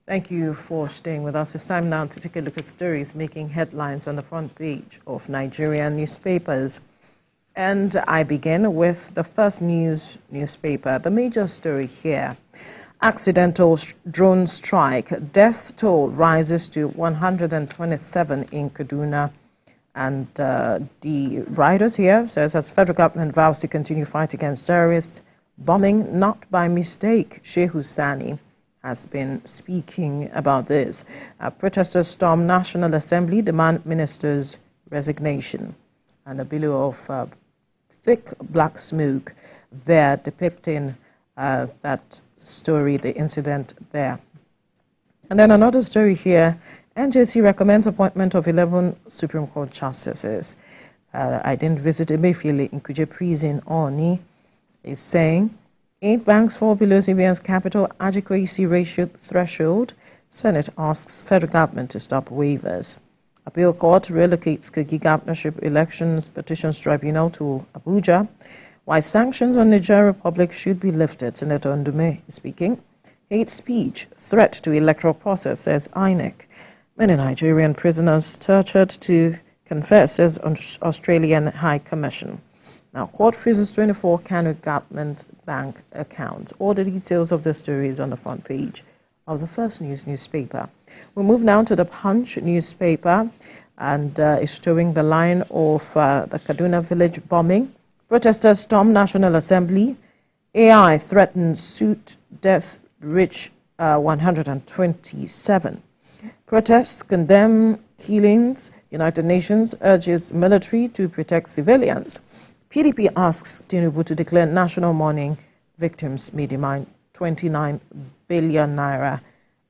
Thank you for staying with us. It's time now to take a look at stories making headlines on the front page of Nigerian newspapers. And I begin with the First News newspaper. The major story here: accidental drone strike, death toll rises to 127 in Kaduna. And the writers here says, as federal government vows to continue fight against terrorists, bombing not by mistake. Shehu Sani has been speaking about this. Protesters storm National Assembly, demand minister's resignation. And a billow of thick black smoke there depicting that story, the incident there. And then another story here: NJC recommends appointment of 11 Supreme Court justices. I didn't visit Emefiele in Kuje prison. Oni is saying 8 banks fall below CBN's capital adequacy ratio threshold. Senate asks federal government to stop waivers. Appeal court relocates Kogi governorship elections petitions tribunal to Abuja. Why sanctions on Niger Republic should be lifted. Senator Ndume is speaking. Hate speech, threat to electoral process, says INEC. Many Nigerian prisoners tortured to confess, says Australian High Commission. Now, court freezes 24 Kano government bank accounts. All the details of the story is on the front page of the First News newspaper. We move now to the Punch newspaper, and it's showing the line of the Kaduna village bombing. Protesters storm National Assembly. AI threatens suit, death reach 127. Protests condemn killings. United Nations urges military to protect civilians. PDP asks Tinubu to declare national mourning. Victims may demand 29 billion naira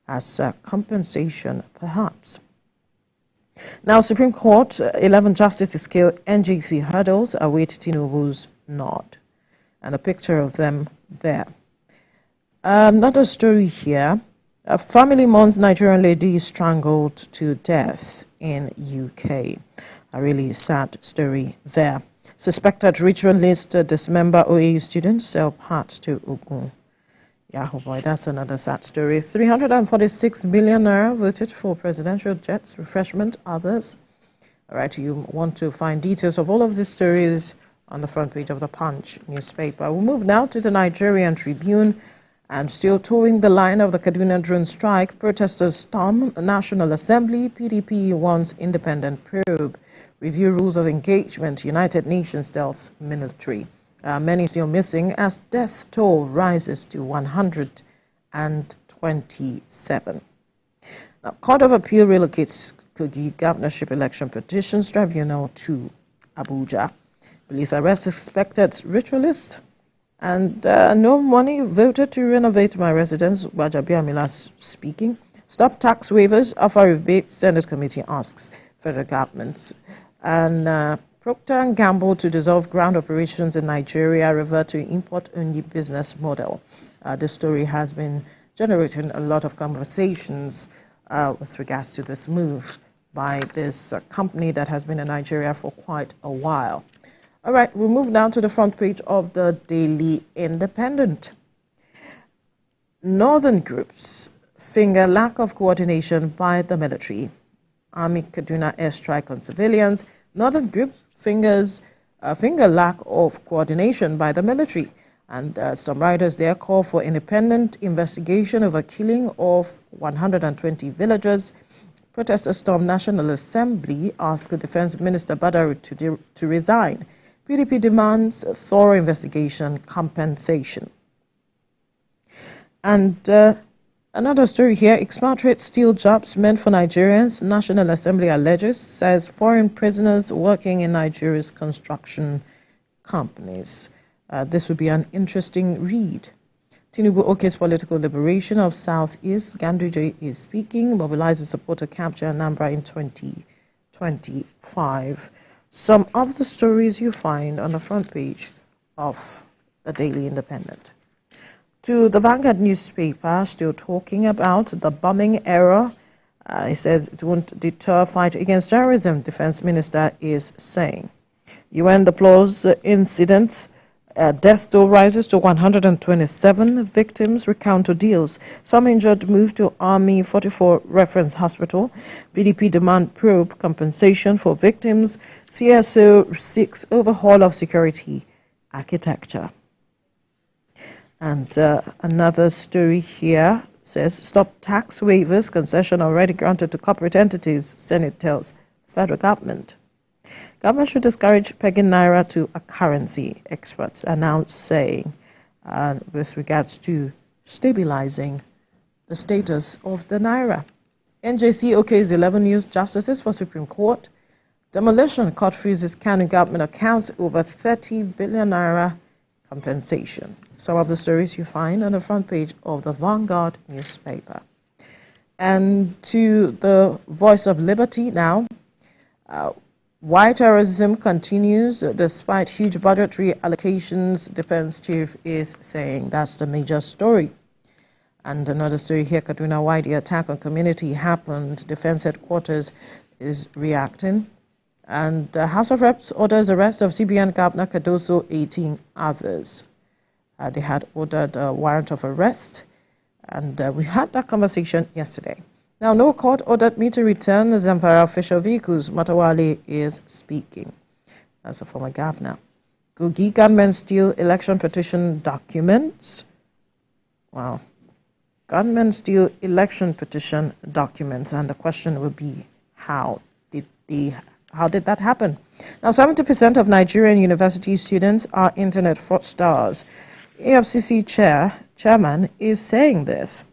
as compensation, perhaps. Now, Supreme Court, 11 justices kill NJC hurdles await Tinubu's nod. And a picture of them there. Another story here. A family mourns Nigerian lady strangled to death in UK. A really sad story there. Suspected ritualist dismember OAU students sell parts to Ogun. Yeah, oh boy, that's another sad story. 346 million naira voted for presidential jets, refreshment, others. All right, you want to find details of all of these stories on the front page of the Punch newspaper. We'll move now to the Nigerian Tribune. And still towing the line of the Kaduna drone strike, protesters storm National Assembly. PDP wants independent probe. Review rules of engagement. United Nations tells military. Many still missing as death toll rises to 127. Now, Court of Appeal relocates Kogi governorship election petitions tribunal to Abuja. Police arrest suspected ritualist. And no money voted to renovate my residence. Wajabiamila speaking. Stop tax waivers. Offer rebate. Senate committee asks federal governments. And Procter & Gamble to dissolve ground operations in Nigeria, revert to import-only business model. This story has been generating a lot of conversations with regards to this move by this company that has been in Nigeria for quite a while. All right, we'll move now to the front page of the Daily Independent. Northern groups finger lack of coordination by the military. Army Kaduna airstrike on civilians. Northern group finger lack of coordination by the military. And some writers there call for independent investigation of a killing of 120 villagers. Protesters storm National Assembly, ask Defense Minister Badaru to resign. PDP demands thorough investigation, compensation. And another story here: expatriates steal jobs meant for Nigerians. National Assembly alleges, says foreign prisoners working in Nigeria's construction companies. This would be an interesting read. Tinubu okays political liberation of Southeast. Ganduje is speaking, mobilizes support to capture Anambra in 2025. Some of the stories you find on the front page of the Daily Independent. To the Vanguard newspaper, still talking about the bombing error. It says it won't deter fight against terrorism, Defense Minister is saying. UN deplores incident Death toll rises to 127 victims recount ordeals. Some injured moved to Army 44 Reference Hospital. PDP demand probe compensation for victims. CSO seeks overhaul of security architecture. And another story here says, stop tax waivers, concession already granted to corporate entities, Senate tells federal government. Government should discourage pegging Naira to a currency, experts are now saying, with regards to stabilizing the status of the Naira. NJC okays 11 new justices for Supreme Court. Demolition court freezes Kanu government accounts over 30 billion Naira compensation. Some of the stories you find on the front page of the Vanguard newspaper. And to the Voice of Liberty now. Why terrorism continues despite huge budgetary allocations, defense chief is saying that's the major story. And another story here, Kaduna, why the attack on community happened, defense headquarters is reacting. And the House of Reps orders arrest of CBN Governor Cardoso, 18 others. They had ordered a warrant of arrest, and we had that conversation yesterday. Now, no court ordered me to return the Zamfara official vehicles. Matawale is speaking as a former governor. Kogi gunmen steal election petition documents. Wow. Gunmen steal election petition documents, and the question will be, how did that happen? Now, 70% of Nigerian university students are internet fraudsters. AFCC chairman is saying this.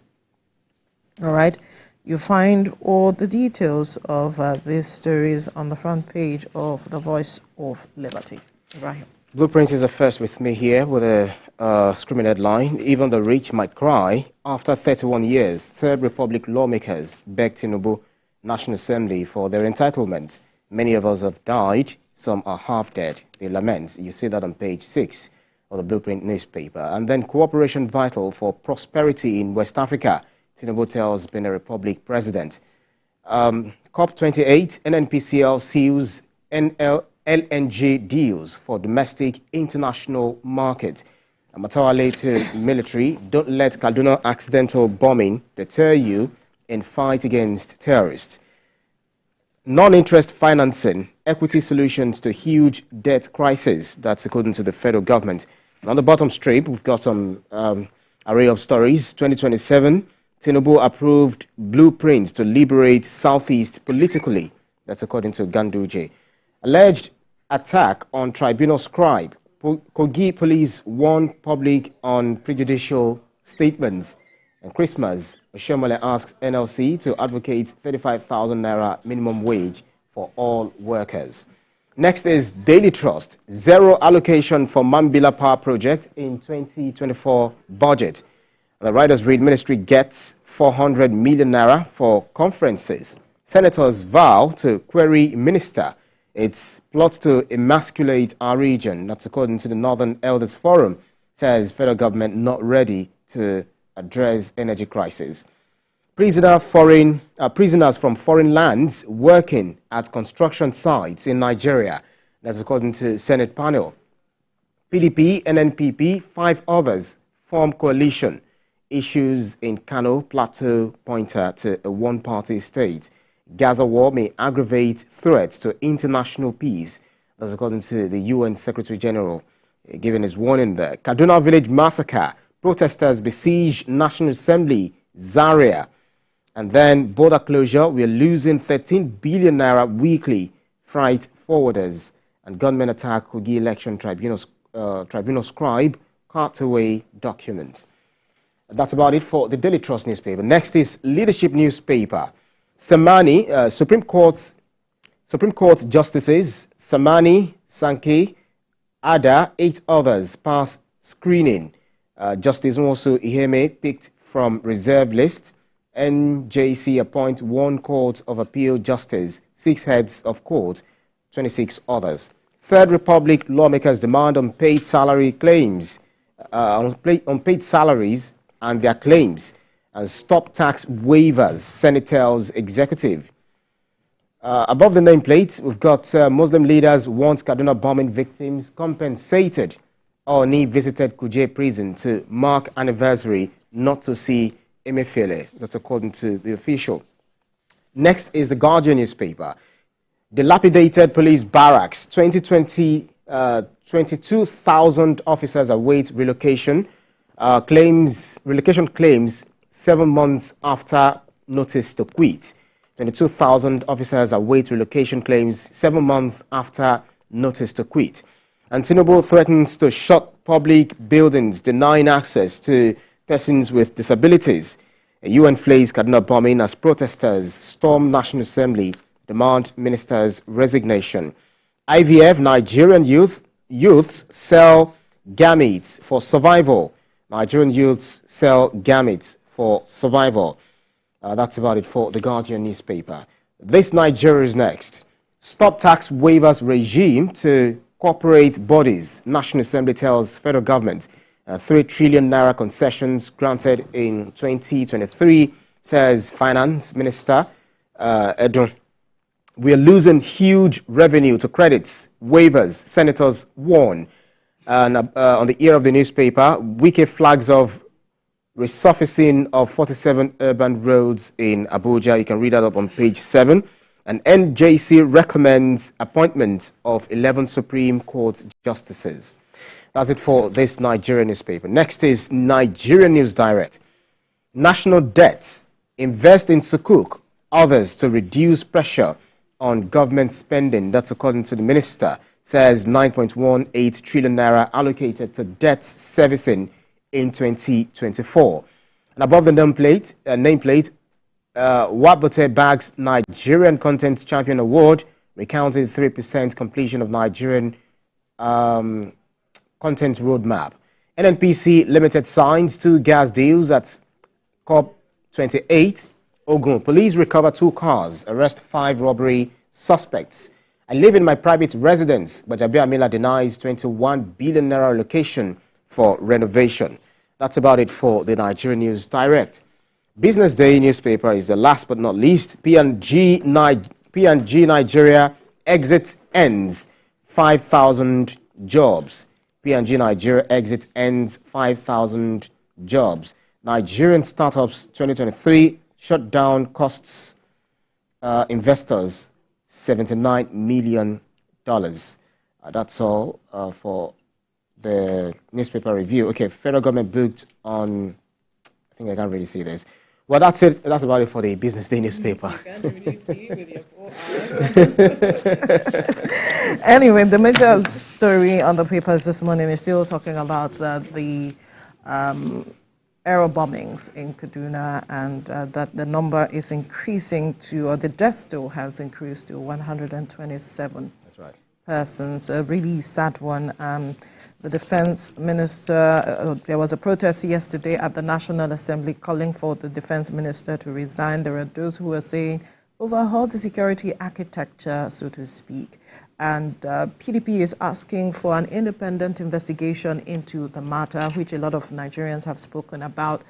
All right. You find all the details of these stories on the front page of the Voice of Liberty. Ibraheem. Blueprint is the first with me here with a screaming headline. Even the rich might cry. After 31 years, Third Republic lawmakers beg Tinubu National Assembly for their entitlement. Many of us have died. Some are half dead. They lament. You see that on page 6 of the Blueprint newspaper. And then cooperation vital for prosperity in West Africa. Tinubu tells Benin Republic president. COP28, NNPCL seals LNG deals for domestic international market. Matawale to military, don't let Kaduna accidental bombing deter you in fight against terrorists. Non-interest financing, equity solutions to huge debt crisis. That's according to the federal government. And on the bottom strip, we've got some array of stories. 2027. Tinubu approved blueprints to liberate Southeast politically. That's according to Ganduje. Alleged attack on tribunal scribe. Kogi police warn public on prejudicial statements. And Christmas, Oshomole asks NLC to advocate 35,000 Naira minimum wage for all workers. Next is Daily Trust. Zero allocation for Mambila Power Project in 2024 budget. The writers read ministry gets 400 million Naira for conferences. Senators vow to query minister. It's plots to emasculate our region. That's according to the Northern Elders Forum. Says federal government not ready to address energy crisis. Prisoners from foreign lands working at construction sites in Nigeria. That's according to Senate panel. PDP, NNPP, 5 others form coalition. Issues in Kano Plateau pointer to a one-party state. Gaza war may aggravate threats to international peace. That's according to the UN Secretary General, giving his warning there. Kaduna village massacre. Protesters besiege National Assembly, Zaria. And then border closure. We're losing 13 billion Naira weekly. Freight forwarders. And gunmen attack Kogi election tribunal scribe. Cart away documents. That's about it for the Daily Trust newspaper. Next is Leadership newspaper. Samani, Supreme Court Justices, Samani, Sankey, Ada, 8 others pass screening. Justice Nwosu Iheme picked from reserve list. NJC appoint 1 Court of Appeal Justice, 6 heads of court, 26 others. Third Republic lawmakers demand unpaid salary claims, unpaid salaries and their claims, and stop tax waivers, Senate tells executive. Above the nameplate, we've got Muslim leaders want Kaduna bombing victims compensated. Oni visited Kuje prison to mark anniversary not to see Emefiele. That's according to the official. Next is the Guardian newspaper. Dilapidated police barracks. 22,000 officers await relocation. Relocation claims 7 months after notice to quit. 22,000 officers await relocation claims 7 months after notice to quit. And Tinubu threatens to shut public buildings, denying access to persons with disabilities. A UN flays Kaduna bombing as protesters storm National Assembly, demand minister's resignation. IVF, Nigerian youths sell gametes for survival. Nigerian youths sell gametes for survival. That's about it for the Guardian newspaper. This Nigeria is next. Stop tax waivers regime to corporate bodies. National Assembly tells federal government 3 trillion naira concessions granted in 2023, says Finance Minister Edun. We are losing huge revenue to credits, waivers, senators warn. And on the ear of the newspaper, Wike flags of resurfacing of 47 urban roads in Abuja. You can read that up on page 7. And NJC recommends appointment of 11 Supreme Court justices. That's it for this Nigerian newspaper. Next is Nigerian News Direct. National debt. Invest in Sukuk. Others to reduce pressure on government spending. That's according to the minister. Says 9.18 trillion naira allocated to debt servicing in 2024. And above the nameplate, Wabote bags Nigerian Content Champion Award, recounting 3% completion of Nigerian content roadmap. NNPC Limited signs 2 gas deals at COP28. Ogun, police recover 2 cars, arrest 5 robbery suspects. I live in my private residence, but Jabi Amila denies 21 billion naira allocation for renovation. That's about it for the Nigerian News Direct. Business Day newspaper is the last but not least. P&G Nigeria exit ends 5,000 jobs. P&G Nigeria exit ends 5,000 jobs. Nigerian startups 2023 shutdown costs investors $79 million. That's all for the newspaper review. Okay, federal government booked on, I think I can't really see this. Well, that's it. That's about it for the Business Day newspaper. You can't really see with your 4 hours. Anyway, the major story on the papers this morning is still talking about the aero bombings in Kaduna, and that the number is increasing to, or the death toll has increased to 127 That's right. persons. A really sad one. The defense minister, there was a protest yesterday at the National Assembly calling for the defense minister to resign. There are those who are saying overhaul the security architecture, so to speak. And PDP is asking for an independent investigation into the matter, which a lot of Nigerians have spoken about.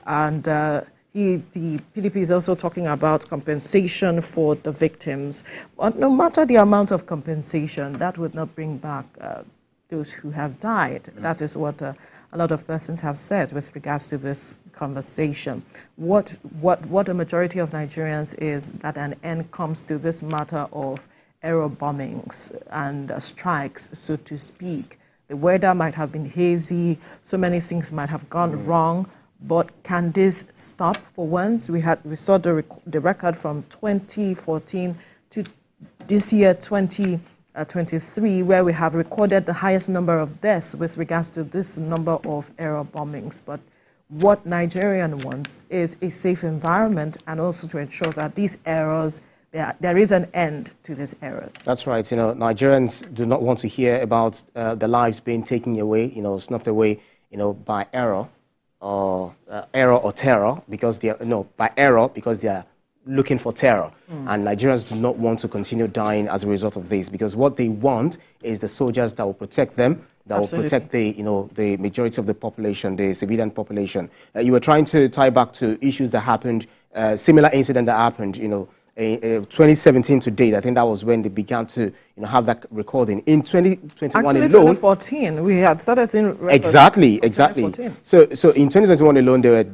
And the PDP is also talking about compensation for the victims. But no matter the amount of compensation, that would not bring back those who have died. That is what a lot of persons have said with regards to this conversation. What a majority of Nigerians is that an end comes to this matter of aero bombings and strikes, so to speak. The weather might have been hazy, so many things might have gone wrong, but can this stop for once? We saw the record from 2014 to this year, 2023, where we have recorded the highest number of deaths with regards to this number of aero bombings. But what Nigerian wants is a safe environment, and also to ensure that these errors, there is an end to these errors. That's right. You know, Nigerians do not want to hear about the lives being taken away, snuffed away, by error or terror, because they are, by error because they are looking for terror. And Nigerians do not want to continue dying as a result of this, because what they want is the soldiers that will protect them, that will protect the majority of the population, the civilian population. You were trying to tie back to issues that happened, similar incident that happened, 2017 to date, I think that was when they began to have that recording. In 2021 Actually, alone, 2014, we had started seeing records. Exactly. 2014. So in 2021 alone, there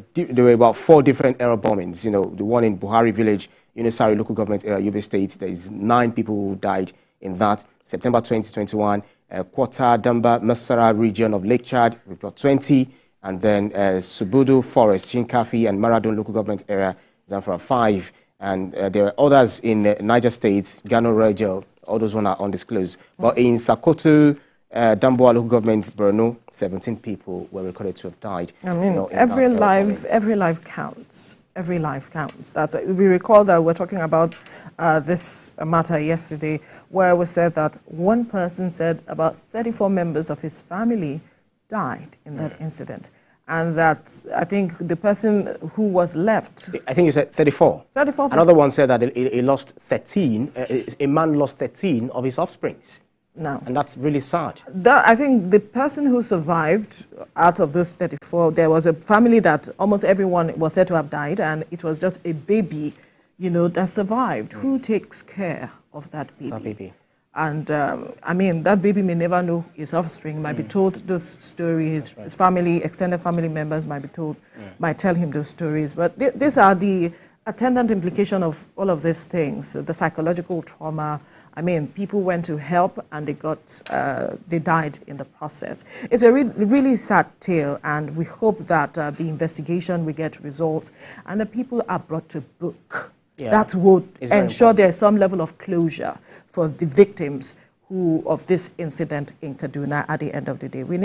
were about 4 different error bombings. The one in Buhari Village, Unisari local government area, Yobe State. There is 9 people who died in that. September 2021, Kwata, Damba, Masara region of Lake Chad, we've got 20. And then Subudu Forest, Chinkafi, and Maradon local government area, Zamfara 5. And there are others in Niger State, Gano Region, all those ones are undisclosed. But in Sokoto, Damboa local government, Borno, 17 people were recorded to have died. I mean, every life counts. Every life counts. We recall that we're talking about this matter yesterday, where we said that one person said about 34 members of his family died in that incident. And that I think the person who was left... I think you said 34. 34 people. Another one said that he lost 13, a man lost 13 of his offsprings. No. And that's really sad. I think the person who survived out of those 34, there was a family that almost everyone was said to have died, and it was just a baby, that survived. Who takes care of that baby? That baby. And, I mean, that baby may never know his offspring, might be told those stories, his family, extended family members might be told, might tell him those stories. But these are the attendant implication of all of these things, the psychological trauma. I mean, people went to help and they died in the process. It's a really sad tale, and we hope that the investigation will get results and the people are brought to book. Yeah. That would ensure there's some level of closure for the victims of this incident in Kaduna at the end of the day.